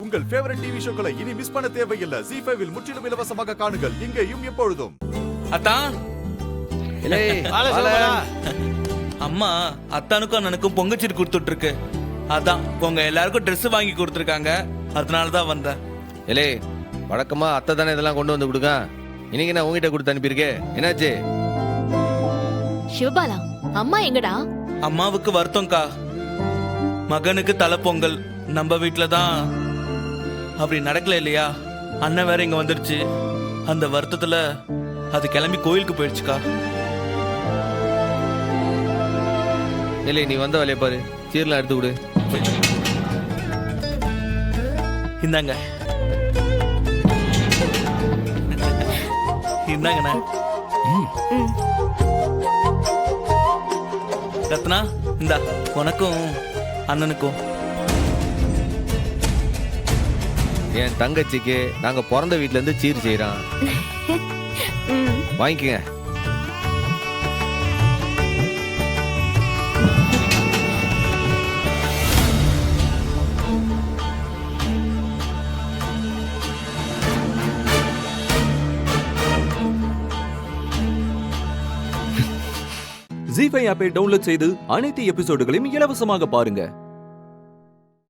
உங்கள் favourite TV ஷோக்களை இனி miss பண்ண தேவையில்லை. ZEE5 இல் முற்றிலும் இலவசமாக காணுங்கள், இங்கேயும் எப்பொழுதும். அத்தான் அம்மா அத்தானுக்கும் அண்ணனுக்கும் பொங்கச்சீர் கொடுத்துட்டு இருக்கு. அதான் உங்க எல்லாருக்கும் Dress வாங்கி கொடுத்துருக்காங்க, அதனாலதான் வந்தேன். இலே வழக்கமா அத்தை தானே இதெல்லாம் கொண்டு வந்து கொடுக்க, இன்னைக்கு நான் உங்ககிட்ட கொடுத்து அனுப்பியிருக்கேன், என்னாச்சு? சிவபாலா, அம்மா எங்கடா? அம்மாவுக்கு வருத்தம்க்கா, மகனுக்கு தலை பொங்கல், நம்ம வீட்டுல தான் அப்படி நடக்கல இல்லையா. அண்ணன் வேற இங்க வந்துருச்சு, அந்த வருத்தத்துல அது கிளம்பி கோயிலுக்கு போயிடுச்சுக்கா. இல்லை நீ வந்த வேலையை பாரு, சீரெல்லாம் எடுத்து கொடு. இந்தாங்க இந்தாங்கண்ணா. ரத்னா இந்தா உனக்கும் அண்ணனுக்கும். என் தங்கச்சிக்கு நாங்க பிறந்த வீட்டுல இருந்து சீர் செய்யறோம், வாங்கிக்கங்க. ZEE5 ஆப்பை டவுன்லோட் செய்து அனைத்து எபிசோடுகளையும் இலவசமாக பாருங்க.